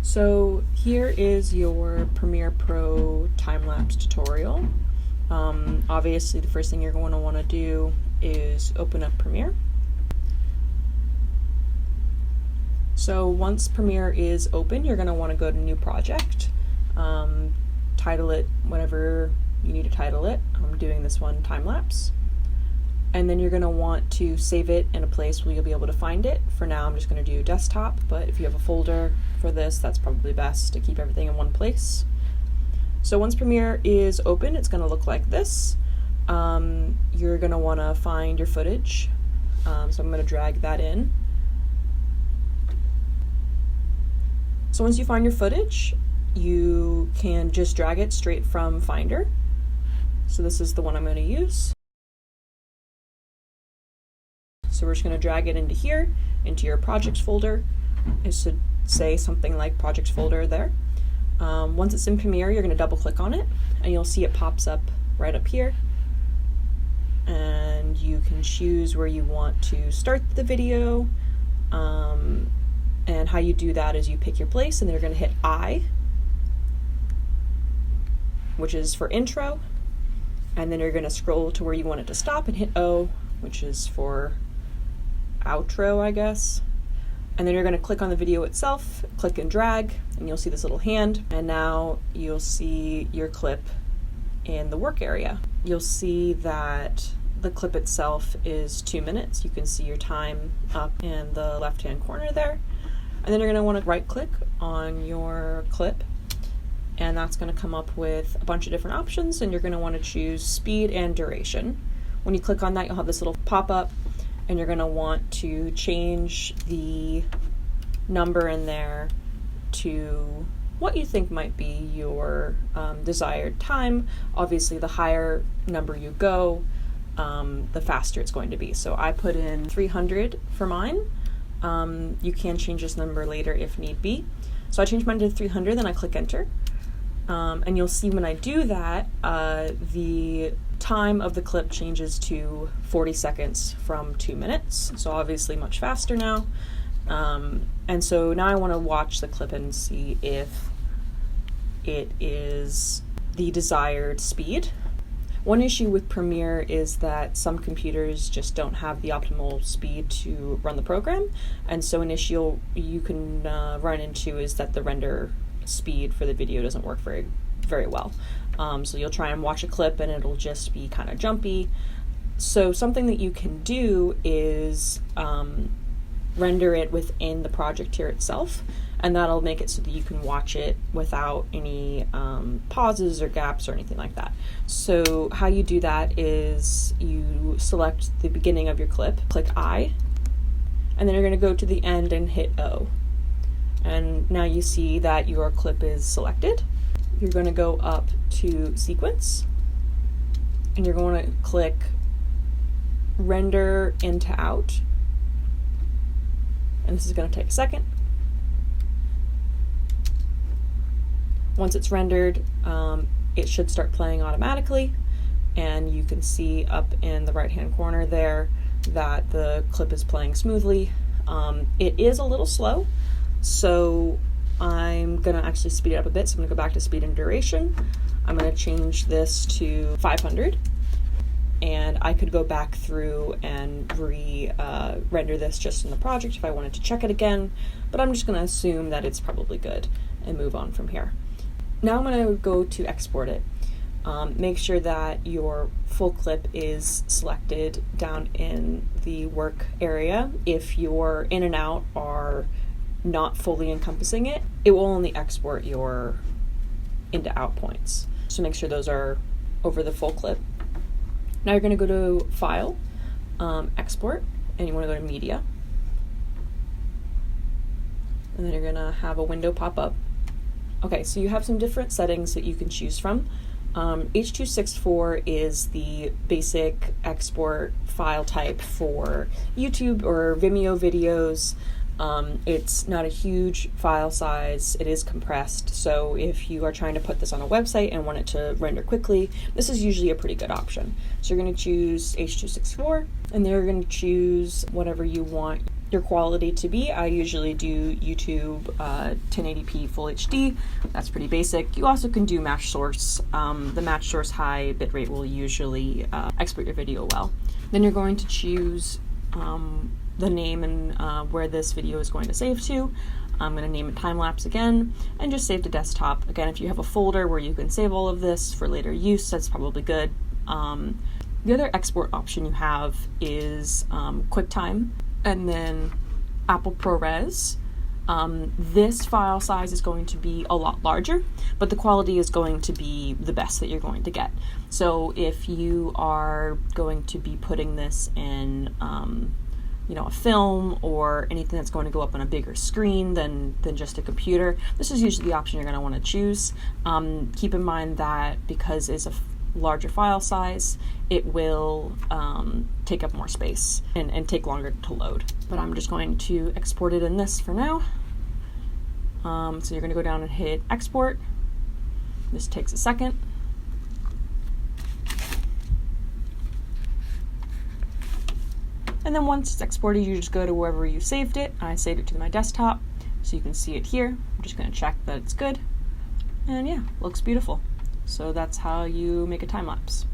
So here is your Premiere Pro time-lapse tutorial. Obviously the first thing you're going to want to do is open up Premiere. So once Premiere is open, you're going to want to go to New Project, title it whatever you need to title it. I'm doing this one time-lapse. And then you're going to want to save it in a place where you'll be able to find it. For now, I'm just going to do desktop, but if you have a folder for this, that's probably best to keep everything in one place. So once Premiere is open, it's going to look like this. You're going to want to find your footage. So I'm going to drag that in. So once you find your footage, you can just drag it straight from Finder. So this is the one I'm going to use. So we're just going to drag it into here, into your projects folder. It should say something like projects folder there. Once it's in Premiere, you're going to double click on it and you'll see it pops up right up here. And you can choose where you want to start the video. And how you do that is you pick your place and then you're going to hit I, which is for intro. And then you're going to scroll to where you want it to stop and hit O, which is for outro, I guess. And then you're going to click on the video itself, click and drag, and you'll see this little hand. And now you'll see your clip in the work area. You'll see that the clip itself is 2 minutes. You can see your time up in the left-hand corner there. And then you're going to want to right-click on your clip, and that's going to come up with a bunch of different options, and you're going to want to choose speed and duration. When you click on that, you'll have this little pop-up, and you're going to want to change the number in there to what you think might be your desired time. Obviously, the higher number you go, the faster it's going to be. So I put in 300 for mine. You can change this number later if need be. So I changed mine to 300, then I click enter. And you'll see when I do that, the time of the clip changes to 40 seconds from 2 minutes. So obviously much faster now. And so now I want to watch the clip and see if it is the desired speed. One issue with Premiere is that some computers just don't have the optimal speed to run the program. And so an issue you can run into is that the render speed for the video doesn't work very well. So you'll try and watch a clip and it'll just be kind of jumpy. So something that you can do is render it within the project here itself, and that'll make it so that you can watch it without any pauses or gaps or anything like that. So how you do that is you select the beginning of your clip, click I, and then you're going to go to the end and hit O. And now you see that your clip is selected. You're going to go up to sequence, and you're going to click render into out. And this is going to take a second. Once it's rendered, it should start playing automatically, and you can see up in the right-hand corner there that the clip is playing smoothly. It is a little slow, so I'm going to actually speed it up a bit. So I'm going to go back to speed and duration. I'm going to change this to 500. And I could go back through and render this just in the project if I wanted to check it again, but I'm just going to assume that it's probably good and move on from here. Now I'm going to go to export it. Make sure that your full clip is selected down in the work area. If your in and out are not fully encompassing it, it will only export your into out points. So make sure those are over the full clip. Now you're going to go to File, Export, and you want to go to Media. And then you're going to have a window pop up. Okay, so you have some different settings that you can choose from. H.264 is the basic export file type for YouTube or Vimeo videos. It's not a huge file size, it is compressed, so if you are trying to put this on a website and want it to render quickly, this is usually a pretty good option. So you're going to choose H.264, and then you're going to choose whatever you want your quality to be. I usually do YouTube 1080p Full HD. That's pretty basic. You also can do match source. The match source high bitrate will usually export your video well. Then you're going to choose the name and where this video is going to save to. I'm going to name it Timelapse again and just save to desktop. Again, if you have a folder where you can save all of this for later use, that's probably good. The other export option you have is QuickTime and then Apple ProRes. This file size is going to be a lot larger, but the quality is going to be the best that you're going to get. So if you are going to be putting this in a film or anything that's going to go up on a bigger screen than just a computer, this is usually the option you're going to want to choose. Keep in mind that because it's a larger file size, it will take up more space and take longer to load. But I'm just going to export it in this for now. So you're going to go down and hit export. This takes a second. And then once it's exported, you just go to wherever you saved it. I saved it to my desktop, so you can see it here. I'm just going to check that it's good. And yeah, looks beautiful. So that's how you make a time lapse.